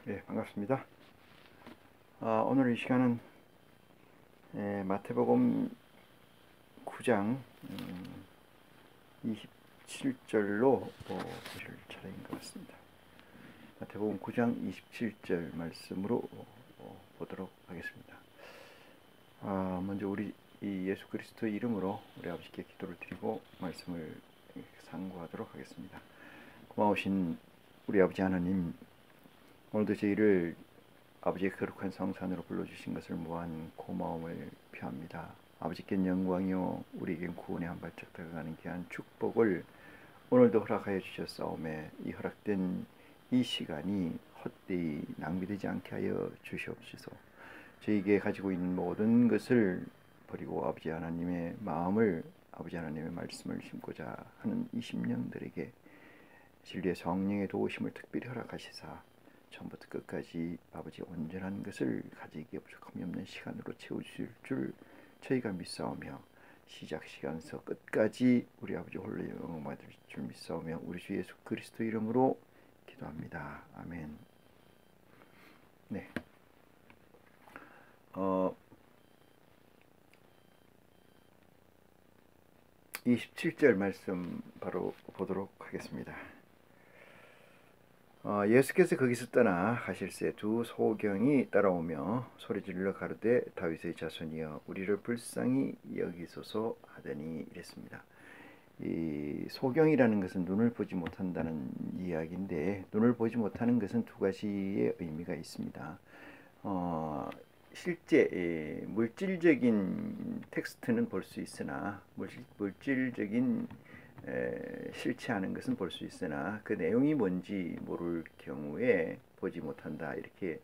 네, 반갑습니다. 오늘 이 시간은 마태복음 9장 27절로 보실 차례인 것 같습니다. 마태복음 9장 27절 말씀으로 보도록 하겠습니다. 먼저 우리 이 예수 그리스도 이름으로 우리 아버지께 기도를 드리고 말씀을 상고하도록 하겠습니다. 고마우신 우리 아버지 하나님, 오늘도 저희를 아버지의 거룩한 성산으로 불러주신 것을 무한 고마움을 표합니다. 아버지께 영광이요 우리에겐 구원의 한 발짝 다가가는 귀한 축복을 오늘도 허락하여 주셨사오매 이 허락된 이 시간이 헛되이 낭비되지 않게 하여 주시옵소서. 저희에게 가지고 있는 모든 것을 버리고 아버지 하나님의 마음을, 아버지 하나님의 말씀을 심고자 하는 이 심령들에게 진리의 성령의 도우심을 특별히 허락하시사 처음부터 끝까지 아버지 온전한 것을 가지기에 부족함이 없는 시간으로 채워주실 줄 저희가 믿사오며, 시작 시간서 끝까지 우리 아버지 홀로 영광 받을 줄 믿사오며 우리 주 예수 그리스도 이름으로 기도합니다. 아멘. 네. 27절 말씀 바로 보도록 하겠습니다. 예수께서 거기서 떠나 가실새 두 소경이 따라오며 소리질러 가로되 다윗의 자손이여 우리를 불쌍히 여기소서 하더니 이랬습니다. 이 소경이라는 것은 눈을 보지 못한다는 이야기인데, 눈을 보지 못하는 것은 두 가지의 의미가 있습니다. 실제 물질적인 텍스트는 볼 수 있으나 물질적인 실체하는 것은 볼 수 있으나 그 내용이 뭔지 모를 경우에 보지 못한다, 이렇게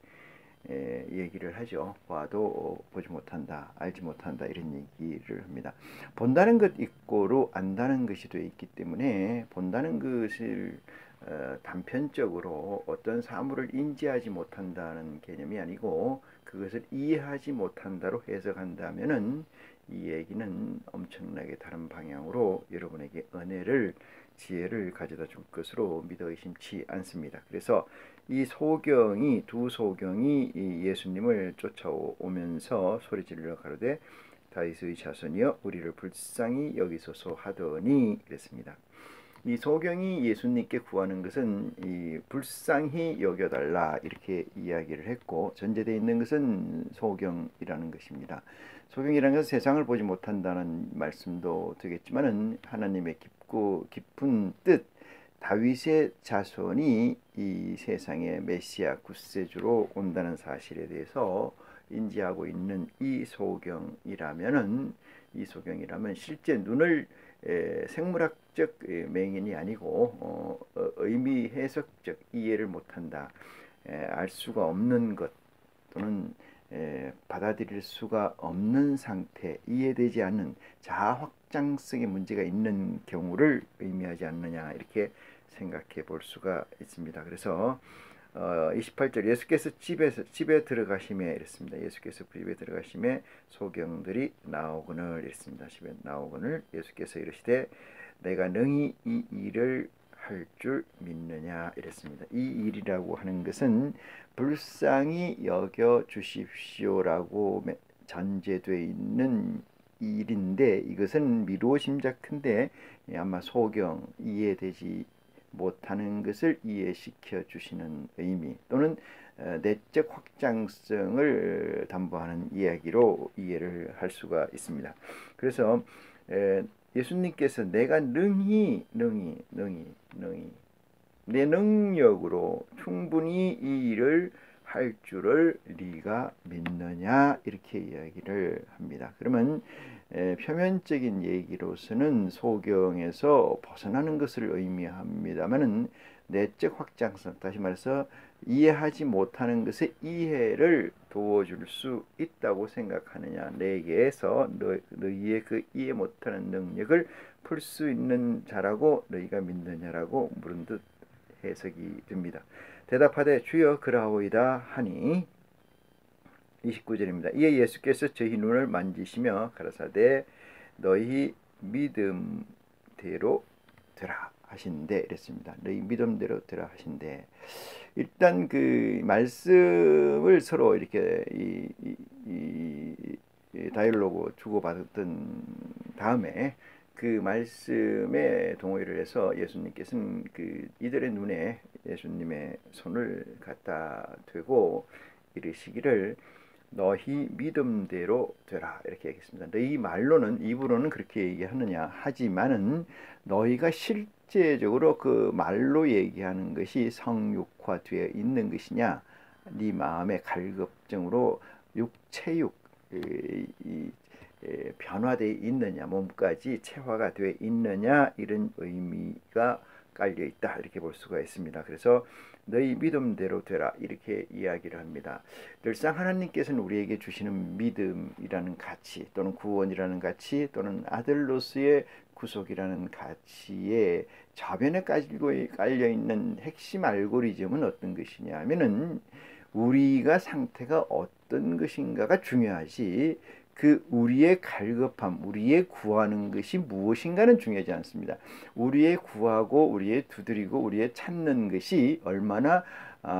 얘기를 하죠. 봐도 보지 못한다, 알지 못한다, 이런 얘기를 합니다. 본다는 것 이꼬로 안다는 것이 되어 있기 때문에 본다는 것을 단편적으로 어떤 사물을 인지하지 못한다는 개념이 아니고 그것을 이해하지 못한다로 해석한다면은 이 얘기는 엄청나게 다른 방향으로 여러분에게 은혜를, 지혜를 가져다 줄 것으로 믿어 의심치 않습니다. 그래서 이 소경이, 두 소경이 예수님을 쫓아오면서 소리질러 가로되 다윗의 자손이여 우리를 불쌍히 여기소서 하더니 그랬습니다. 이 소경이 예수님께 구하는 것은 이 불쌍히 여겨달라, 이렇게 이야기를 했고, 전제되어 있는 것은 소경이라는 것입니다. 소경이라는 것은 세상을 보지 못한다는 말씀도 되겠지만은 하나님의 깊은 뜻, 다윗의 자손이 이 세상의 메시아 구세주로 온다는 사실에 대해서 인지하고 있는 이 소경이라면 실제 눈을 생물학적 맹인이 아니고 의미 해석적 이해를 못한다, 알 수가 없는 것 또는 받아들일 수가 없는 상태, 이해되지 않는 자아 확장성의 문제가 있는 경우를 의미하지 않느냐, 이렇게 생각해 볼 수가 있습니다. 그래서 28절 예수께서 집에 들어가심에 이랬습니다. 예수께서 집에 들어가심에 소경들이 나오거늘 이랬습니다. 집에 나오거늘 예수께서 이르시되 내가 능히 이 일을 할 줄 믿느냐 이랬습니다. 이 일이라고 하는 것은 불쌍히 여겨 주십시오라고 전제되어 있는 일인데, 이것은 미루어 짐작컨대 아마 소경, 이해되지 못하는 것을 이해시켜 주시는 의미 또는 내적 확장성을 담보하는 이야기로 이해를 할 수가 있습니다. 그래서 예수님께서 내가 능히 내 능력으로 충분히 이 일을 할 줄을 네가 믿느냐, 이렇게 이야기를 합니다. 그러면 표면적인 얘기로서는 소경에서 벗어나는 것을 의미합니다만은 내적 확장성, 다시 말해서 이해하지 못하는 것의 이해를 도와줄 수 있다고 생각하느냐, 내게서 너희의 그 이해 못하는 능력을 풀 수 있는 자라고 너희가 믿느냐라고 물은 듯 해석이 됩니다. 대답하되 주여 그라오이다 하니 29절입니다. 이에 예수께서 저희 눈을 만지시며 가라사대 너희 믿음대로 되라 하신대 이랬습니다. 너희 믿음대로 되라 하신대. 일단 그 말씀을 서로 이렇게 이 다이얼로그 주고받았던 다음에 그 말씀에 동의를 해서 예수님께서는 그 이들의 눈에 예수님의 손을 갖다 대고 이르시기를 너희 믿음대로 되라 이렇게 얘기했습니다. 너희 말로는 입으로는 그렇게 얘기하느냐 하지만은 너희가 실제적으로 그 말로 얘기하는 것이 성육화되어 있는 것이냐, 네 마음의 갈급증으로 육체육 변화되어 있느냐, 몸까지 체화가 되어 있느냐, 이런 의미가 깔려 있다 이렇게 볼 수가 있습니다. 그래서 너희 믿음대로 되라 이렇게 이야기를 합니다. 늘상 하나님께서는 우리에게 주시는 믿음이라는 가치 또는 구원이라는 가치 또는 아들로서의 구속이라는 가치에 저변에 깔려 있는 핵심 알고리즘은 어떤 것이냐 하면은 우리가 상태가 어떤 것인가가 중요하지 그 우리의 갈급함, 우리의 구하는 것이 무엇인가는 중요하지 않습니다. 우리의 구하고 우리의 두드리고 우리의 찾는 것이 얼마나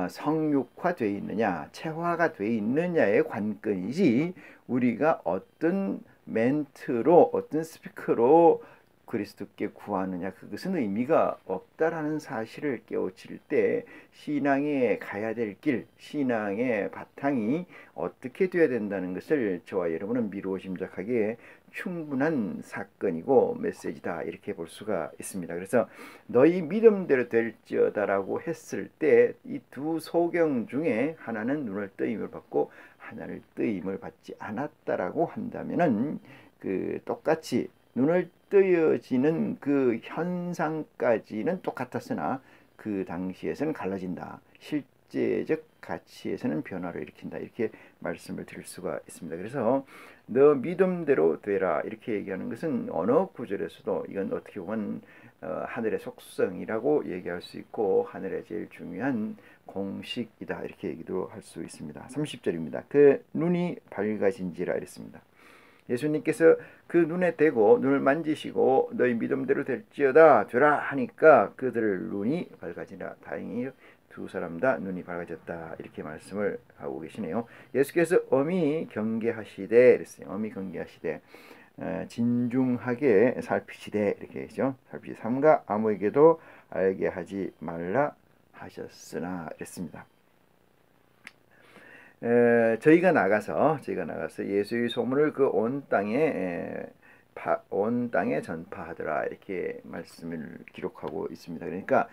성육화되어 있느냐, 체화가 되어 있느냐의 관건이지 우리가 어떤 멘트로 어떤 스피커로 그리스도께 구하느냐, 그것은 의미가 없다라는 사실을 깨우칠 때 신앙에 가야 될 길, 신앙의 바탕이 어떻게 되어야 된다는 것을 저와 여러분은 미루어 짐작하기에 충분한 사건이고 메시지다 이렇게 볼 수가 있습니다. 그래서 너희 믿음대로 될지어다라고 했을 때 이 두 소경 중에 하나는 눈을 뜨임을 받고 하나를 뜨임을 받지 않았다라고 한다면은 그 똑같이 눈을 뜨여지는 그 현상까지는 똑같았으나 그 당시에서는 갈라진다. 실제적 가치에서는 변화를 일으킨다. 이렇게 말씀을 드릴 수가 있습니다. 그래서 너 믿음대로 되라 이렇게 얘기하는 것은 어느 구절에서도 이건 어떻게 보면 하늘의 속성이라고 얘기할 수 있고 하늘의 제일 중요한 공식이다 이렇게 얘기도 할 수 있습니다. 30절입니다. 그 눈이 밝아진지라 이랬습니다. 예수님께서 그 눈에 대고 눈을 만지시고 너희 믿음대로 될지어다 되라 하니까 그들의 눈이 밝아지라. 다행히 두 사람 다 눈이 밝아졌다 이렇게 말씀을 하고 계시네요. 예수께서 엄히 경계하시되 그랬어요. 엄히 경계하시되 진중하게 살피시되 이렇게 했죠. 살피시 삼가 아무에게도 알게 하지 말라 하셨으나 그랬습니다. 저희가 나가서 예수의 소문을 그 온 땅에 전파하더라 이렇게 말씀을 기록하고 있습니다. 그러니까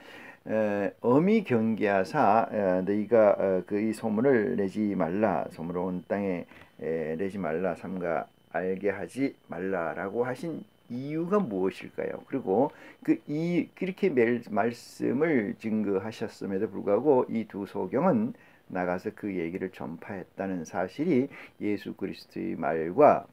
엄히 경계하사 너희가 그 이 소문을 내지 말라, 소문을 온 땅에 내지 말라, 삼가 알게 하지 말라라고 하신 이유가 무엇일까요? 그리고 그렇게 말씀을 증거하셨음에도 불구하고 이 두 소경은 나가서 그 얘기를 전파했다는 사실이 예수 그리스도의 말과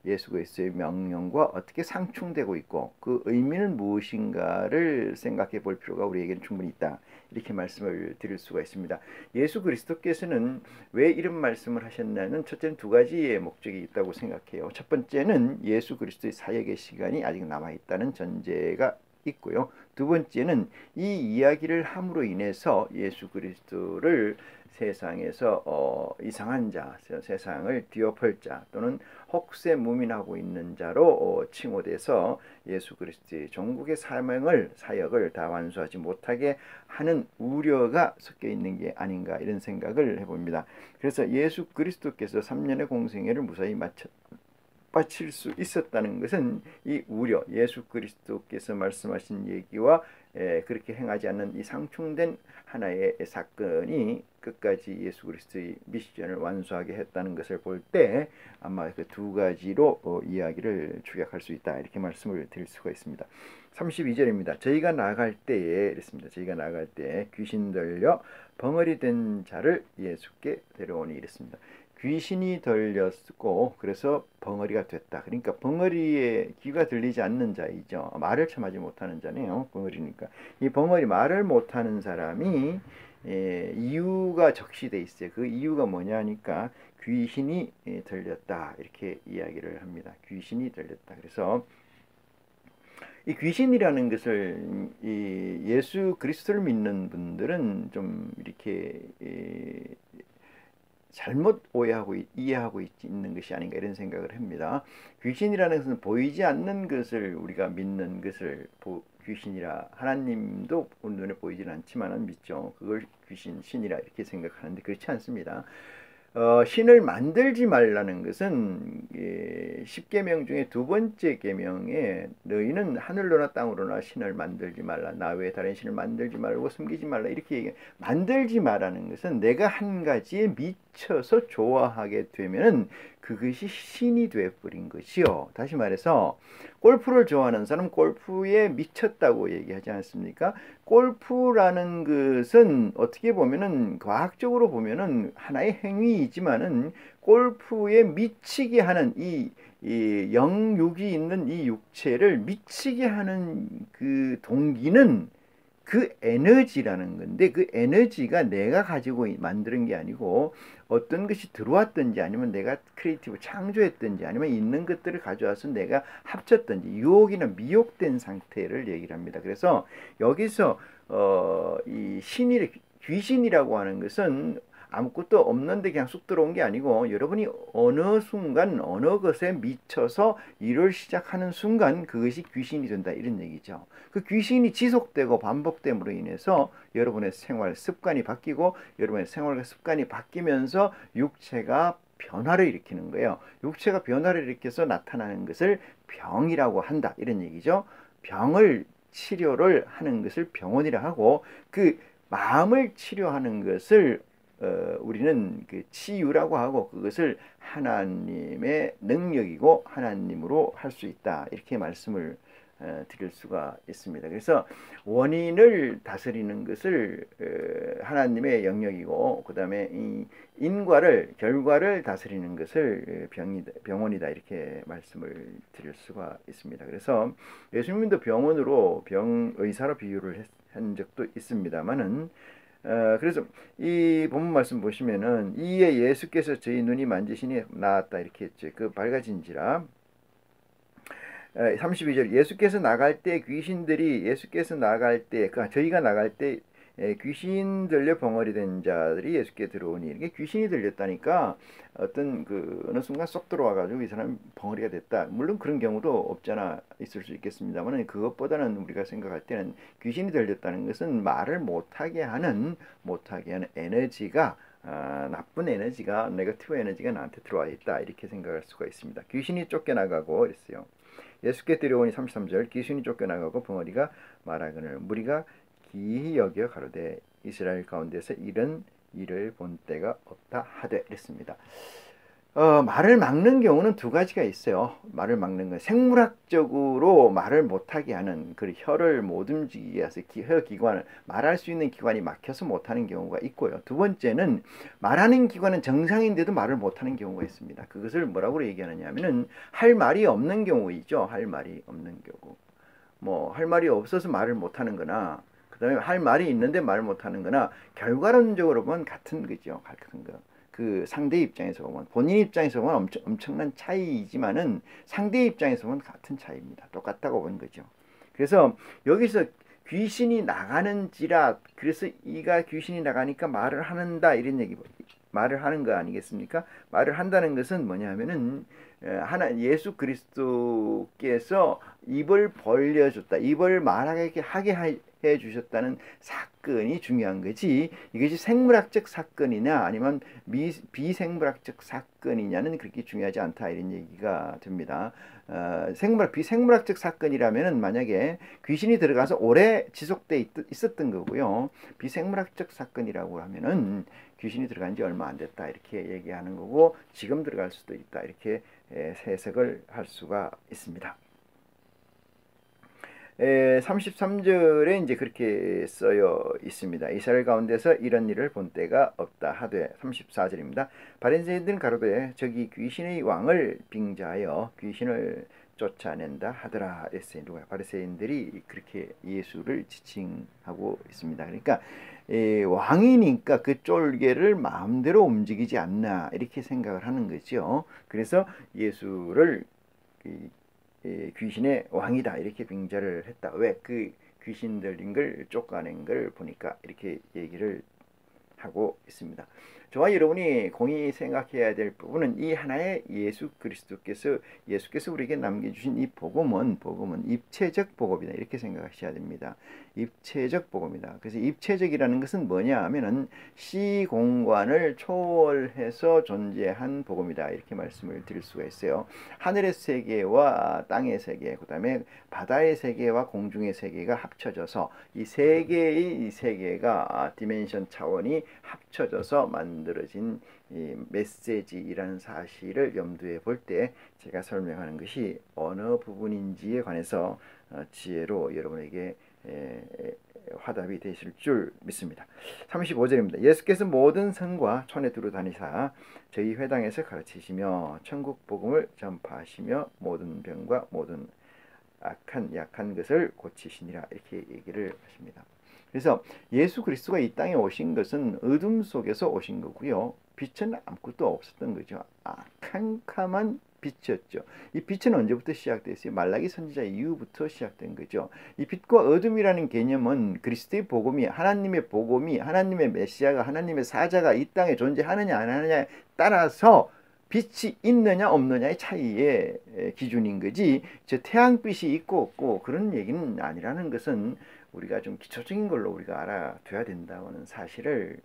예수 그리스도의 명령과 어떻게 상충되고 있고 그 의미는 무엇인가를 생각해 볼 필요가 우리에게는 충분히 있다. 이렇게 말씀을 드릴 수가 있습니다. 예수 그리스도께서는 왜 이런 말씀을 하셨냐는 첫째는 두 가지의 목적이 있다고 생각해요. 첫 번째는 예수 그리스도의 사역의 시간이 아직 남아있다는 전제가 있고요. 두 번째는 이 이야기를 함으로 인해서 예수 그리스도를 세상에서 이상한 자, 세상을 뒤엎을 자 또는 혹세무민하고 있는 자로 칭호돼서 예수 그리스도의 종국의 사역을 다 완수하지 못하게 하는 우려가 섞여 있는 게 아닌가 이런 생각을 해봅니다. 그래서 예수 그리스도께서 3년의 공생애를 무사히 마칠 수 있었다는 것은 이 우려, 예수 그리스도께서 말씀하신 얘기와 그렇게 행하지 않는 이 상충된 하나의 사건이 끝까지 예수 그리스도의 미션을 완수하게 했다는 것을 볼 때 아마 그 두 가지로 이야기를 축약할 수 있다 이렇게 말씀을 드릴 수가 있습니다. 32절입니다. 저희가 나갈 때에 이랬습니다. 저희가 나갈 때에 귀신 들려 벙어리 된 자를 예수께 데려오니 이랬습니다. 귀신이 들렸고 그래서 벙어리가 됐다. 그러니까 벙어리에 귀가 들리지 않는 자이죠. 말을 참 하지 못하는 자네요. 벙어리니까. 이 벙어리 말을 못하는 사람이 이유가 적시돼 있어요. 그 이유가 뭐냐 하니까 귀신이 들렸다. 이렇게 이야기를 합니다. 귀신이 들렸다. 그래서 이 귀신이라는 것을 예수 그리스도를 믿는 분들은 좀 이렇게 잘못 오해하고 이해하고 있는 것이 아닌가 이런 생각을 합니다. 귀신이라는 것은 보이지 않는 것을 우리가 믿는 것을 귀신이라, 하나님도 눈에 보이지는 않지만 믿죠. 그걸 귀신, 신이라 이렇게 생각하는데 그렇지 않습니다. 신을 만들지 말라는 것은 10계명 중에 두 번째 계명에 너희는 하늘로나 땅으로나 신을 만들지 말라, 나 외에 다른 신을 만들지 말고 숨기지 말라 이렇게 얘기해요. 만들지 말라는 것은 내가 한 가지에 미쳐서 좋아하게 되면은 그것이 신이 되어버린 것이요. 다시 말해서 골프를 좋아하는 사람은 골프에 미쳤다고 얘기하지 않습니까? 골프라는 것은 어떻게 보면은 과학적으로 보면은 하나의 행위이지만은 골프에 미치게 하는 이 영육이 있는 이 육체를 미치게 하는 그 동기는 그 에너지라는 건데, 그 에너지가 내가 가지고 만드는 게 아니고 어떤 것이 들어왔든지 아니면 내가 크리에이티브 창조했든지 아니면 있는 것들을 가져와서 내가 합쳤든지 유혹이나 미혹된 상태를 얘기를 합니다. 그래서 여기서 이 귀신이라고 하는 것은 아무것도 없는데 그냥 쑥 들어온 게 아니고 여러분이 어느 순간 어느 것에 미쳐서 일을 시작하는 순간 그것이 귀신이 된다 이런 얘기죠. 그 귀신이 지속되고 반복됨으로 인해서 여러분의 생활 습관이 바뀌고 여러분의 생활 습관이 바뀌면서 육체가 변화를 일으키는 거예요. 육체가 변화를 일으켜서 나타나는 것을 병이라고 한다 이런 얘기죠. 병을 치료를 하는 것을 병원이라 하고 그 마음을 치료하는 것을 우리는 그 치유라고 하고 그것을 하나님의 능력이고 하나님으로 할 수 있다 이렇게 말씀을 드릴 수가 있습니다. 그래서 원인을 다스리는 것을 하나님의 영역이고 그 다음에 이 결과를 다스리는 것을 병원이다 이렇게 말씀을 드릴 수가 있습니다. 그래서 예수님도 병원으로 의사로 비유를 한 적도 있습니다만은 그래서 이 본문 말씀 보시면은 이에 예수께서 저희 눈이 만지시니 나았다 이렇게 했죠. 그 밝아진지라. 32절 예수께서 나갈 때 저희가 나갈 때 귀신 들려 벙어리 된 자들이 예수께 들어오니 이게 귀신이 들렸다니까 어떤 어느 순간 쏙 들어와가지고 이 사람이 벙어리가 됐다. 물론 그런 경우도 없잖아 있을 수 있겠습니다만 그것보다는 우리가 생각할 때는 귀신이 들렸다는 것은 말을 못하게 하는 에너지가 나쁜 에너지가 네거티브 에너지가 나한테 들어와 있다 이렇게 생각할 수가 있습니다. 귀신이 쫓겨나가고 그랬어요. 예수께 들여오니 33절 귀신이 쫓겨나가고 벙어리가 말하거늘 무리가 기이 여겨 가로되 이스라엘 가운데서 이런 일을 본 때가 없다 하되 이랬습니다. 말을 막는 경우는 두 가지가 있어요. 말을 막는 건 생물학적으로 말을 못하게 하는 그 혀를 못 움직이게 해서 혀 기관을 말할 수 있는 기관이 막혀서 못하는 경우가 있고요. 두 번째는 말하는 기관은 정상인데도 말을 못하는 경우가 있습니다. 그것을 뭐라고 얘기하느냐 하면은 할 말이 없는 경우이죠. 할 말이 없는 경우. 뭐 할 말이 없어서 말을 못하는 거나 그 다음에 할 말이 있는데 말을 못하는 거나 결과론적으로 보면 같은 거죠. 같은 거. 그 상대 입장에서 보면 본인 입장에서 보면 엄청난 차이이지만은 상대 입장에서 보면 같은 차이입니다. 똑같다고 보는 거죠. 그래서 여기서 귀신이 나가는지라 그래서 이가 귀신이 나가니까 말을 하는다 이런 얘기 말을 하는 거 아니겠습니까? 말을 한다는 것은 뭐냐면은 예수 그리스도께서 입을 벌려줬다. 입을 말하게 하게 해 주셨다는 사건이 중요한 거지. 이것이 생물학적 사건이냐 아니면 비생물학적 사건이냐는 그렇게 중요하지 않다 이런 얘기가 됩니다. 비생물학적 사건이라면은 만약에 귀신이 들어가서 오래 지속돼 있었던 거고요. 비생물학적 사건이라고 하면은 귀신이 들어간 지 얼마 안 됐다 이렇게 얘기하는 거고 지금 들어갈 수도 있다 이렇게 해석을 할 수가 있습니다. 33절에 이제 그렇게 써여 있습니다. 이스라엘 가운데서 이런 일을 본 때가 없다 하되 34절입니다. 바리새인들은 가로되 저기 귀신의 왕을 빙자하여 귀신을 쫓아낸다 하더라 했어요. 바리새인들이 그렇게 예수를 지칭하고 있습니다. 그러니까 왕이니까 그 쫄개를 마음대로 움직이지 않나 이렇게 생각을 하는 거죠. 그래서 예수를 귀신의 왕이다 이렇게 빙자를 했다. 왜? 그 귀신 들린 걸 쫓아낸 걸 보니까 이렇게 얘기를 하고 있습니다. 저와 여러분이 공히 생각해야 될 부분은 이 하나의 예수께서 우리에게 남겨주신 이 복음은 입체적 복음이다 이렇게 생각하셔야 됩니다. 입체적 복음이다. 그래서 입체적이라는 것은 뭐냐 하면은 시공간을 초월해서 존재한 복음이다 이렇게 말씀을 드릴 수가 있어요. 하늘의 세계와 땅의 세계, 그 다음에 바다의 세계와 공중의 세계가 합쳐져서 이 세 개의 세계가 디멘션 차원이 합쳐져서 만들어진 이 메시지라는 사실을 염두에 볼 때 제가 설명하는 것이 어느 부분인지에 관해서 지혜로 여러분에게 화답이 되실 줄 믿습니다. 35절입니다. 예수께서 모든 성과 촌에 두루 다니사 저희 회당에서 가르치시며 천국 복음을 전파하시며 모든 병과 모든 약한 것을 고치시니라 이렇게 얘기를 하십니다. 그래서 예수 그리스도가 이 땅에 오신 것은 어둠 속에서 오신 거고요. 빛은 아무것도 없었던 거죠. 캄캄한 빛이었죠. 이 빛은 언제부터 시작됐어요? 말라기 선지자 이후부터 시작된 거죠. 이 빛과 어둠이라는 개념은 그리스도의 복음이, 하나님의 복음이, 하나님의 메시아가, 하나님의 사자가 이 땅에 존재하느냐 안 하느냐에 따라서 빛이 있느냐 없느냐의 차이의 기준인 거지, 저 태양빛이 있고 없고 그런 얘기는 아니라는 것은 우리가 좀 기초적인 걸로 우리가 알아둬야 된다는 사실을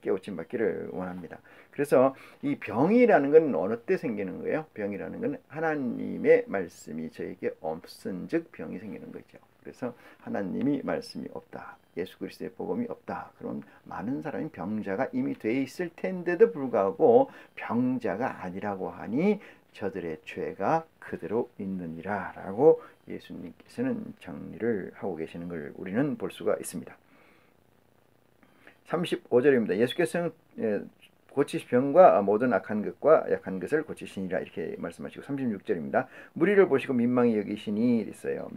깨우침 받기를 원합니다. 그래서 이 병이라는 건 어느 때 생기는 거예요? 병이라는 건 하나님의 말씀이 저에게 없은 즉 병이 생기는 거죠. 그래서 하나님이 말씀이 없다, 예수 그리스도의 복음이 없다, 그럼 많은 사람이 병자가 이미 돼 있을 텐데도 불구하고 병자가 아니라고 하니 저들의 죄가 그대로 있느니라 라고 예수님께서는 정리를 하고 계시는 걸 우리는 볼 수가 있습니다. 35절입니다. 예수께서는 고치시 병과 모든 악한 것과 약한 것을 고치시니라 이렇게 말씀하시고 36절입니다. 무리를 보시고 민망히 여기시니 있어요.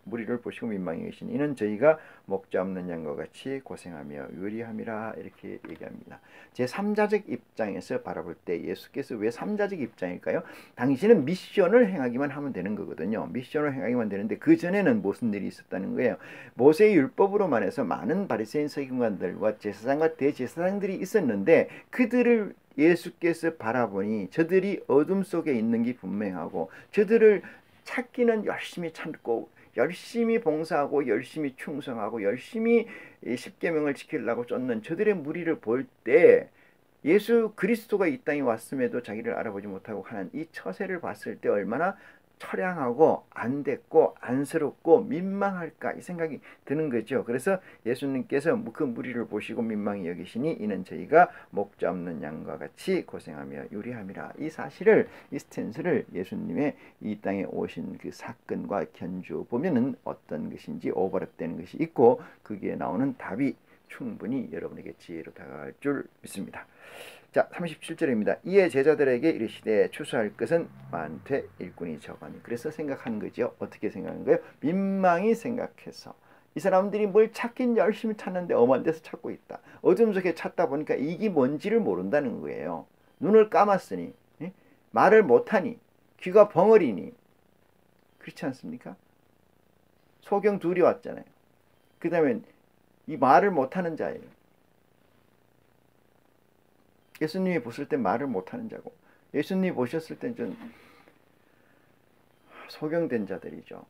무리를 보시고 민망히 여기시니 이는 저희가 목자 없는 양과 같이 고생하며 유리함이라 이렇게 얘기합니다. 제3자적 입장에서 바라볼 때 예수께서 왜 3자적 입장일까요? 당신은 미션을 행하기만 하면 되는 거거든요. 미션을 행하기만 되는데 그 전에는 무슨 일이 있었다는 거예요. 모세의 율법으로만 해서 많은 바리새인 서기관들과 제사장과 대제사장들이 있었는데 그들을 예수께서 바라보니 저들이 어둠 속에 있는 게 분명하고 저들을 찾기는 열심히 찾고 열심히 봉사하고 열심히 충성하고 열심히 십계명을 지키려고 쫓는 저들의 무리를 볼 때 예수 그리스도가 이 땅에 왔음에도 자기를 알아보지 못하고 하는 이 처세를 봤을 때 얼마나 처량하고 안됐고 안쓰럽고 민망할까 이 생각이 드는 거죠. 그래서 예수님께서 그 무리를 보시고 민망히 여기시니 이는 저희가 목자 없는 양과 같이 고생하며 유리함이라. 이 사실을, 이 스탠스를 예수님의 이 땅에 오신 그 사건과 견주어 보면은 어떤 것인지 오버랩되는 것이 있고 거기에 나오는 답이 충분히 여러분에게 지혜로 다가갈 줄 믿습니다. 자, 37절입니다. 이에 제자들에게 이르시되 추수할 것은 많되 일꾼이 적으니. 그래서 생각하는 거죠. 어떻게 생각하는 거예요? 민망히 생각해서 이 사람들이 뭘 찾긴 열심히 찾는데 엄한 데서 찾고 있다. 어둠 속에 찾다 보니까 이게 뭔지를 모른다는 거예요. 눈을 감았으니, 말을 못하니, 귀가 벙어리니. 그렇지 않습니까? 소경 둘이 왔잖아요. 그 다음에 이 말을 못하는 자예요. 예수님이 보실 때 말을 못하는 자고 예수님이 보셨을 때 좀 소경된 자들이죠.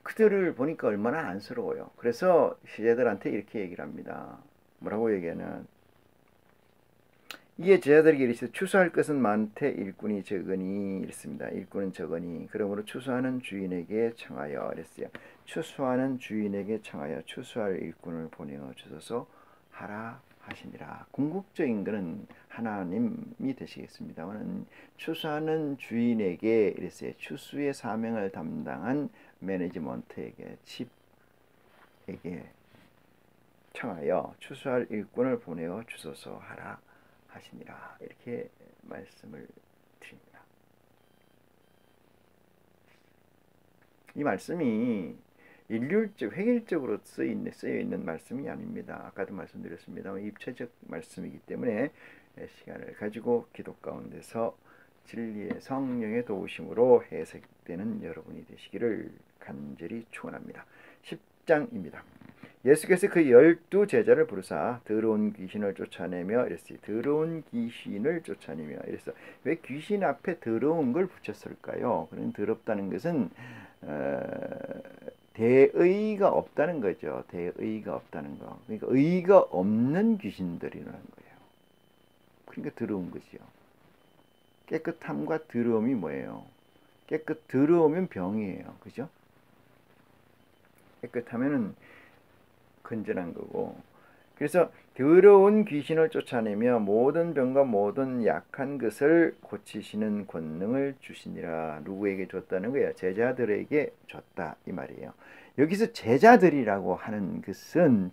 그들을 보니까 얼마나 안쓰러워요. 그래서 제자들한테 이렇게 얘기를 합니다. 뭐라고 얘기하냐면 이에 제자들에게 이르시되 추수할 것은 많되 일꾼이 적으니 이랬습니다. 일꾼은 적으니 그러므로 추수하는 주인에게 청하여 이랬어요. 추수하는 주인에게 청하여 추수할 일꾼을 보내어 주소서 하라 하시니라. 궁극적인 것은 하나님이 되시겠습니다만 추수하는 주인에게 이랬어요. 추수의 사명을 담당한 매니지먼트에게 칩에게 청하여 추수할 일꾼을 보내어 주소서 하라 하시니라. 이렇게 말씀을 드립니다. 이 말씀이 일률적, 획일적으로 쓰여 있는 말씀이 아닙니다. 아까도 말씀드렸습니다만 입체적 말씀이기 때문에 시간을 가지고 기도 가운데서 진리의 성령의 도우심으로 해석되는 여러분이 되시기를 간절히 축원합니다. 10장입니다. 예수께서 그 12제자를 부르사 더러운 귀신을 쫓아내며 이랬어요. 더러운 귀신을 쫓아내며 이랬어. 왜 귀신 앞에 더러운 걸 붙였을까요? 그런 더럽다는 것은 대의가 없다는 거죠. 대의가 없다는 거. 그러니까 의가 없는 귀신들이라는 거예요. 그러니까 더러운 거지요. 깨끗함과 더러움이 뭐예요? 더러우면 병이에요. 그죠? 깨끗하면은 건전한 거고. 그래서 더러운 귀신을 쫓아내며 모든 병과 모든 약한 것을 고치시는 권능을 주시니라. 누구에게 줬다는 거예요? 제자들에게 줬다 이 말이에요. 여기서 제자들이라고 하는 것은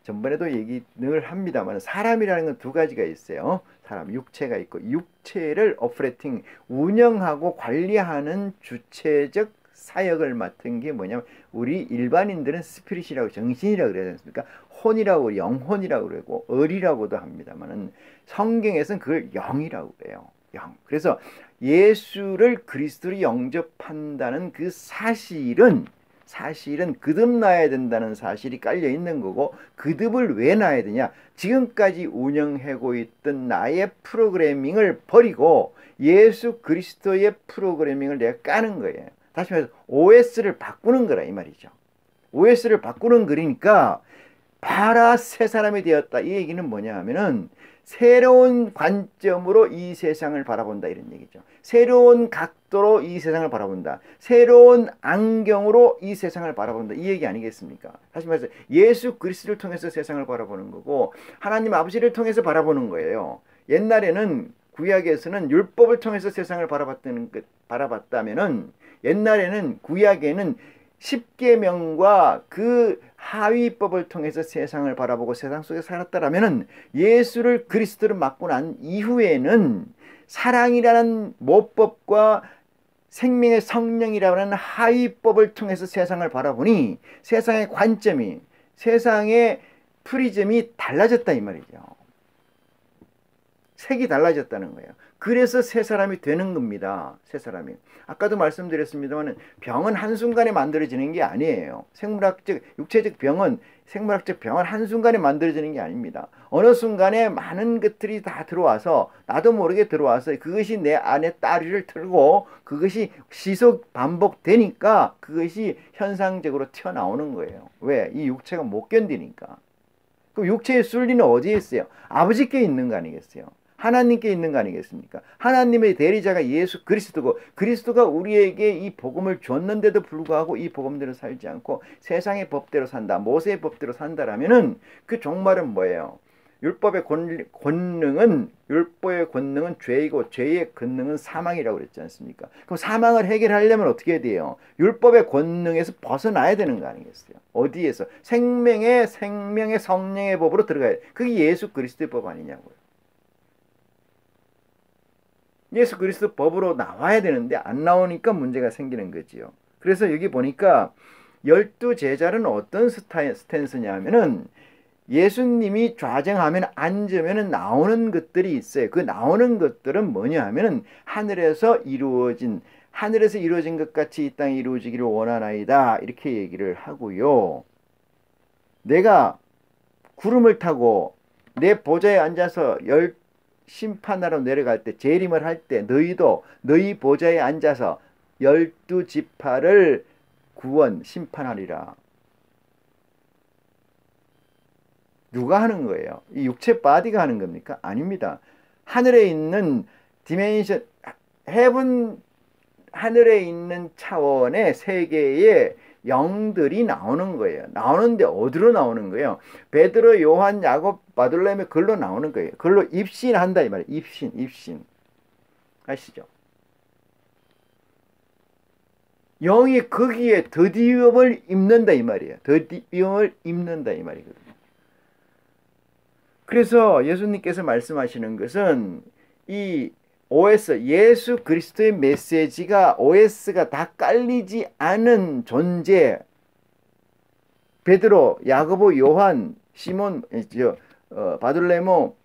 전번에도 얘기 늘 합니다만 사람이라는 건 두 가지가 있어요. 사람 육체가 있고 육체를 오퍼레이팅 운영하고 관리하는 주체적 사역을 맡은 게 뭐냐면 우리 일반인들은 스피릿이라고 정신이라고 그러지 않습니까? 혼이라고 영혼이라고 그러고 을이라고도 합니다만은 성경에서는 그걸 영이라고 그래요. 영. 그래서 예수를 그리스도로 영접한다는 그 사실은 거듭나야 된다는 사실이 깔려 있는 거고, 거듭을 왜 놔야 되냐? 지금까지 운영하고 있던 나의 프로그래밍을 버리고 예수 그리스도의 프로그래밍을 내가 까는 거예요. 다시 말해서 OS를 바꾸는 거라 이 말이죠. OS를 바꾸는 거니까 봐라 새 사람이 되었다. 이 얘기는 뭐냐 하면은 새로운 관점으로 이 세상을 바라본다 이런 얘기죠. 새로운 각도로 이 세상을 바라본다. 새로운 안경으로 이 세상을 바라본다. 이 얘기 아니겠습니까? 다시 말해서 예수 그리스도를 통해서 세상을 바라보는 거고 하나님 아버지를 통해서 바라보는 거예요. 옛날에는 구약에서는 율법을 통해서 세상을 바라봤다면은 옛날에는 구약에는 십계명과 그 하위법을 통해서 세상을 바라보고 세상 속에 살았다라면은 예수를 그리스도를 맡고 난 이후에는 사랑이라는 모법과 생명의 성령이라는 하위법을 통해서 세상을 바라보니 세상의 관점이 세상의 프리즘이 달라졌다 이 말이죠. 색이 달라졌다는 거예요. 그래서 새 사람이 되는 겁니다. 새 사람이. 아까도 말씀드렸습니다만 병은 한순간에 만들어지는 게 아니에요. 육체적 병은 생물학적 병은 한순간에 만들어지는 게 아닙니다. 어느 순간에 많은 것들이 다 들어와서 나도 모르게 들어와서 그것이 내 안에 따리를 틀고 그것이 시속 반복되니까 그것이 현상적으로 튀어나오는 거예요. 왜? 이 육체가 못 견디니까. 그럼 육체의 순리는 어디에 있어요? 아버지께 있는 거 아니겠어요? 하나님께 있는 거 아니겠습니까? 하나님의 대리자가 예수 그리스도고 그리스도가 우리에게 이 복음을 줬는데도 불구하고 이 복음대로 살지 않고 세상의 법대로 산다. 모세의 법대로 산다라면은 그 종말은 뭐예요? 율법의 권능은 죄이고 죄의 권능은 사망이라고 그랬지 않습니까? 그럼 사망을 해결하려면 어떻게 해야 돼요? 율법의 권능에서 벗어나야 되는 거 아니겠어요? 어디에서? 생명의 성령의 법으로 들어가야 돼. 그게 예수 그리스도의 법 아니냐고요. 예수 그리스도 법으로 나와야 되는데 안 나오니까 문제가 생기는 거지요. 그래서 여기 보니까 12제자는 어떤 스탠스냐 하면은 예수님이 좌정하면 앉으면 나오는 것들이 있어요. 그 나오는 것들은 뭐냐 하면은 하늘에서 이루어진 것 같이 이 땅에 이루어지기를 원하나이다. 이렇게 얘기를 하고요. 내가 구름을 타고 내 보좌에 앉아서 심판하러 내려갈 때 재림을 할 때 너희도 너희 보좌에 앉아서 12지파를 심판하리라. 누가 하는 거예요? 이 육체 바디가 하는 겁니까? 아닙니다. 하늘에 있는 디멘션 하늘에 있는 차원의 세계의 영들이 나오는 거예요. 나오는데 어디로 나오는 거예요? 베드로, 요한, 야곱, 바돌레미 글로 나오는 거예요. 글로 입신한다 이 말이에요. 입신. 아시죠? 영이 거기에 더디움을 입는다 이 말이에요. 더디움을 입는다 이 말이거든요. 그래서 예수님께서 말씀하시는 것은 이 OS, 예수 그리스도의 메시지가 OS가 다 깔리지 않은 존재, 베드로, 야고보, 요한, 시몬, 바돌레모,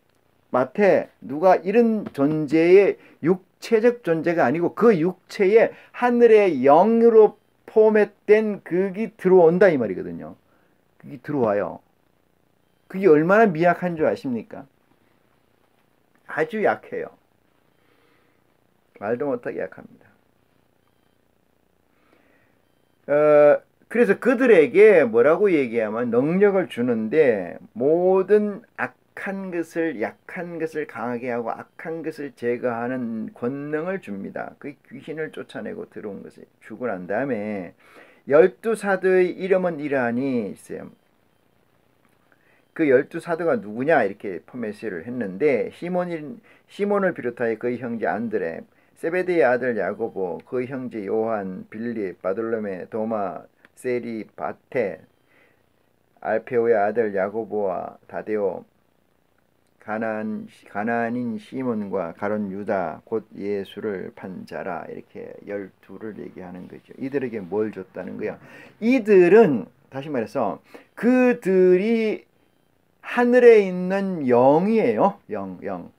마태, 누가 이런 존재의 육체적 존재가 아니고 그 육체에 하늘의 영으로 포맷된 그게 들어온다 이 말이거든요. 그게 들어와요. 그게 얼마나 미약한 줄 아십니까? 아주 약해요. 말도 못하게 약합니다. 그래서 그들에게 뭐라고 얘기하면 능력을 주는데 모든 악한 것을, 약한 것을 강하게 하고 악한 것을 제거하는 권능을 줍니다. 그 귀신을 쫓아내고 들어온 것을 주고 난 다음에 12사도의 이름은 이러하니 있어요. 그 12사도가 누구냐 이렇게 포맷을 했는데 시몬을 비롯하여 그의 형제 안드레, 세베대의 아들 야고보, 그의 형제 요한, 빌립, 바돌로메, 도마, 세리, 바테, 알페오의 아들 야고보와 다데오, 가나안인 시몬과 가론 유다, 곧 예수를 판 자라. 이렇게 12를 얘기하는 거죠. 이들에게 뭘 줬다는 거야? 이들은 다시 말해서 그들이 하늘에 있는 영이에요. 영.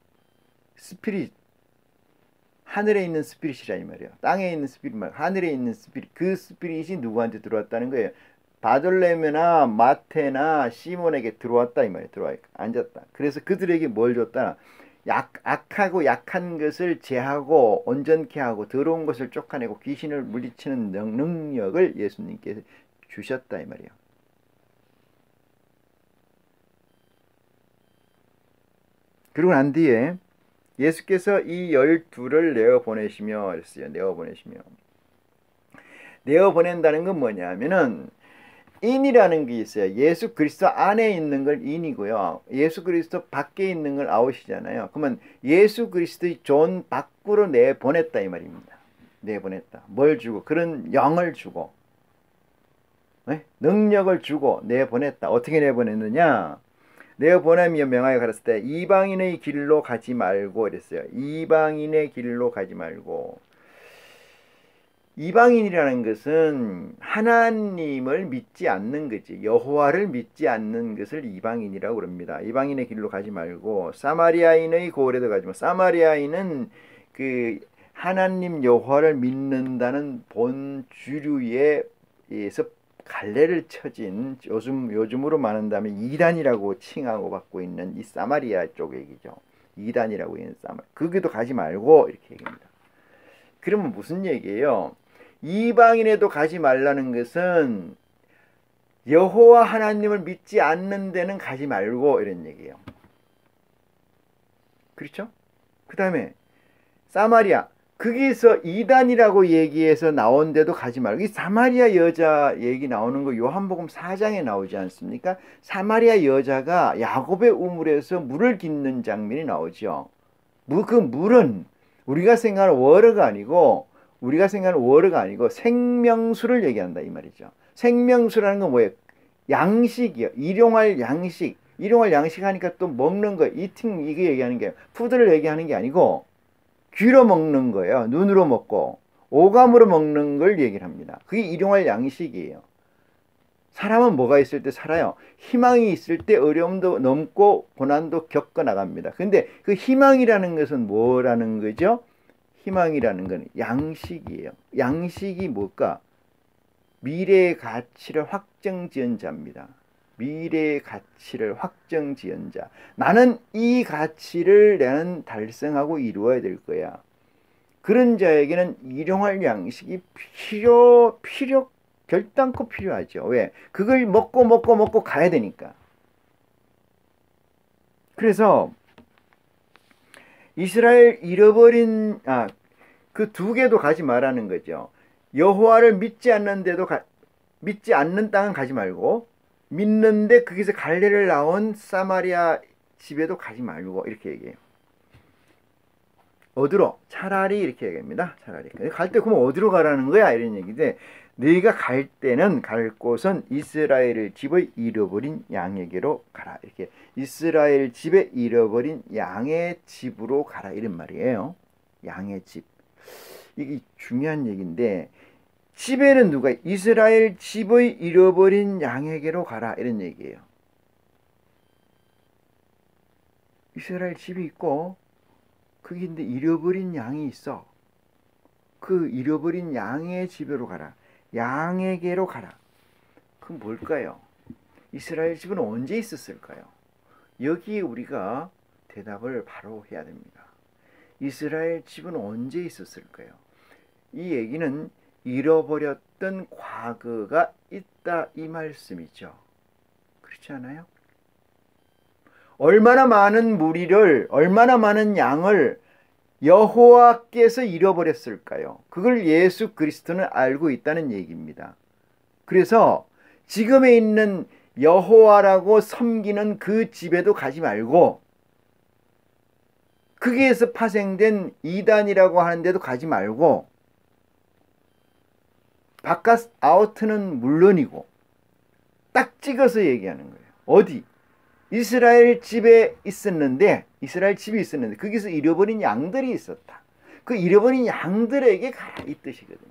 스피릿. 하늘에 있는 스피릿이라 이 말이에요. 땅에 있는 스피릿 말, 하늘에 있는 스피릿. 그 스피릿이 누구한테 들어왔다는 거예요? 바돌레메나 마테나 시몬에게 들어왔다 이 말이에요. 들어와 앉았다. 그래서 그들에게 뭘 줬다? 악하고 약한 것을 제하고 온전케 하고 더러운 것을 쫓아내고 귀신을 물리치는 능력을 예수님께서 주셨다 이 말이에요. 그리고 난 뒤에 예수께서 이 12를 내어보내시며 그랬어요. 내어보낸다는 건 뭐냐면은 인이라는 게 있어요. 예수 그리스도 안에 있는 걸 인이고요. 예수 그리스도 밖에 있는 걸 아웃이잖아요. 그러면 예수 그리스도의 존 밖으로 내보냈다 이 말입니다. 내보냈다. 뭘 주고? 그런 영을 주고, 네? 능력을 주고 내보냈다. 어떻게 내보냈느냐? 내어보내며 명하여 가르칠 때 이방인의 길로 가지 말고 이랬어요. 이방인의 길로 가지 말고. 이방인이라는 것은 하나님을 믿지 않는 거지. 여호와를 믿지 않는 것을 이방인이라고 그럽니다. 이방인의 길로 가지 말고 사마리아인의 고을에도 가지 말고. 사마리아인은 그 하나님 여호와를 믿는다는 본 주류에서 갈래를 쳐진 요즘으로 말한다면 이단이라고 칭하고 받고 있는 이 사마리아 쪽 얘기죠. 이단이라고 있는 사마리아. 거기도 가지 말고 이렇게 얘기합니다. 그러면 무슨 얘기예요? 이방인에도 가지 말라는 것은 여호와 하나님을 믿지 않는 데는 가지 말고 이런 얘기예요. 그렇죠? 그 다음에 사마리아. 거기서 이단이라고 얘기해서 나온 데도 가지 말고. 이 사마리아 여자 얘기 나오는 거 요한복음 4장에 나오지 않습니까? 사마리아 여자가 야곱의 우물에서 물을 깃는 장면이 나오죠. 그 물은 우리가 생각하는 워터가 아니고 생명수를 얘기한다 이 말이죠. 생명수라는 건 뭐예요? 양식이요. 일용할 양식. 일용할 양식 하니까 또 먹는 거, 이팅 이게 얘기하는 게 푸드를 얘기하는 게 아니고 귀로 먹는 거예요. 눈으로 먹고 오감으로 먹는 걸 얘기를 합니다. 그게 일용할 양식이에요. 사람은 뭐가 있을 때 살아요? 희망이 있을 때 어려움도 넘고 고난도 겪어 나갑니다. 근데 그 희망이라는 것은 뭐라는 거죠? 희망이라는 건 양식이에요. 양식이 뭘까? 미래의 가치를 확정지은 자입니다. 미래의 가치를 확정지은 자. 나는 이 가치를 나는 달성하고 이루어야 될 거야. 그런 자에게는 일용할 양식이 결단코 필요하죠. 왜? 그걸 먹고 가야 되니까. 그래서 이스라엘 잃어버린 그 두 개도 가지 말라는 거죠. 여호와를 믿지 않는 땅은 가지 말고 믿는데 거기서 갈래를 나온 사마리아 집에도 가지 말고 이렇게 얘기해요. 어디로? 차라리 이렇게 얘기합니다. 차라리. 갈 때 그러면 어디로 가라는 거야? 이런 얘기인데 너희가 갈 때는 갈 곳은 이스라엘 집의 잃어버린 양에게로 가라. 이렇게 이스라엘 집에 잃어버린 양의 집으로 가라 이런 말이에요. 양의 집. 이게 중요한 얘기인데 집에는 누가 이스라엘 집의 잃어버린 양에게로 가라 이런 얘기예요. 이스라엘 집이 있고 그게 근데 잃어버린 양이 있어. 그 잃어버린 양의 집으로 가라. 양에게로 가라. 그건 뭘까요? 이스라엘 집은 언제 있었을까요? 여기에 우리가 대답을 바로 해야 됩니다. 이스라엘 집은 언제 있었을까요? 이 얘기는 잃어버렸던 과거가 있다 이 말씀이죠. 그렇지 않아요? 얼마나 많은 무리를, 얼마나 많은 양을 여호와께서 잃어버렸을까요? 그걸 예수 그리스도는 알고 있다는 얘기입니다. 그래서 지금에 있는 여호와라고 섬기는 그 집에도 가지 말고 거기에서 파생된 이단이라고 하는 데도 가지 말고 바깥 아우트는 물론이고 딱 찍어서 얘기하는 거예요. 어디? 이스라엘 집에 있었는데, 이스라엘 집이 있었는데 거기서 잃어버린 양들이 있었다. 그 잃어버린 양들에게 가라 이 뜻이거든요.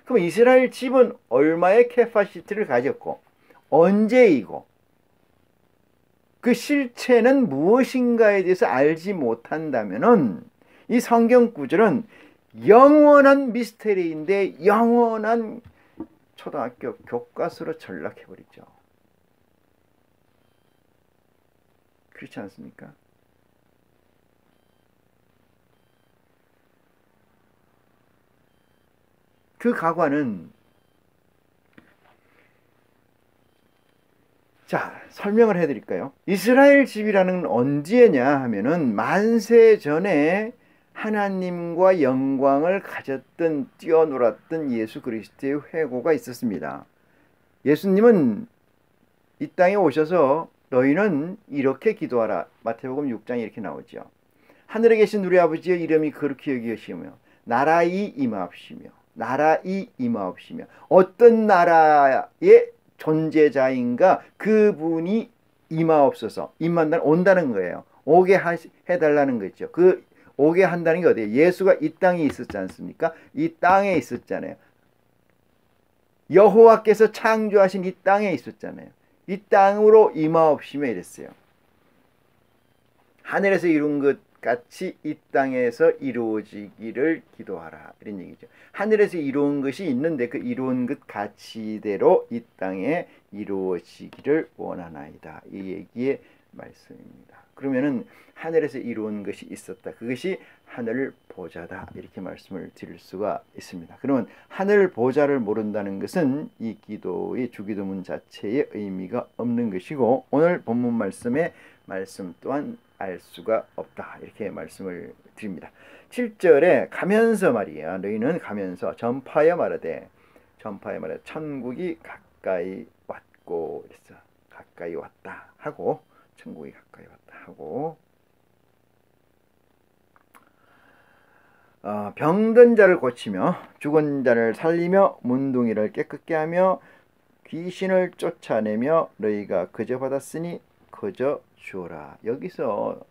그럼 이스라엘 집은 얼마의 캐파시티를 가졌고 언제이고 그 실체는 무엇인가에 대해서 알지 못한다면은 이 성경 구절은 영원한 미스테리인데 영원한 초등학교 교과서로 전락해버리죠. 그렇지 않습니까? 그 가관은 자 설명을 해드릴까요? 이스라엘 집이라는 언제냐 하면은 만세 전에 하나님과 영광을 가졌던 뛰어놀았던 예수 그리스도의 회고가 있었습니다. 예수님은 이 땅에 오셔서 너희는 이렇게 기도하라. 마태복음 6장에 이렇게 나오죠. 하늘에 계신 우리 아버지의 이름이 거룩히 여기시며 나라이 임하옵시며 나라이 임하옵시며 어떤 나라의 존재자인가 그분이 임하옵소서. 임한다는 온다는 거예요. 오게 해달라는 거죠. 그 오게 한다는 게 어디예요? 예수가 이 땅에 있었지 않습니까? 이 땅에 있었잖아요. 여호와께서 창조하신 이 땅에 있었잖아요. 이 땅으로 임하옵시며 이랬어요. 하늘에서 이룬 것 같이 이 땅에서 이루어지기를 기도하라 이런 얘기죠. 하늘에서 이루은 것이 있는데 그 이루은 것 가치대로 이 땅에 이루어지기를 원하나이다. 이 얘기의 말씀입니다. 그러면은 하늘에서 이루은 것이 있었다. 그것이 하늘 보좌다. 이렇게 말씀을 드릴 수가 있습니다. 그러면 하늘 보좌를 모른다는 것은 이 기도의 주기도문 자체의 의미가 없는 것이고 오늘 본문 말씀의 말씀 또한 알 수가 없다. 이렇게 말씀을 드립니다. 7절에 가면서 말이야. 너희는 가면서 전파하여 말하되 천국이 가까이 왔고 그랬어. 가까이 왔다 하고 천국이 가까이 왔다 하고 병든 자를 고치며 죽은 자를 살리며 문둥이를 깨끗게 하며 귀신을 쫓아내며 너희가 거저 받았으니 거저 주어라. 여기서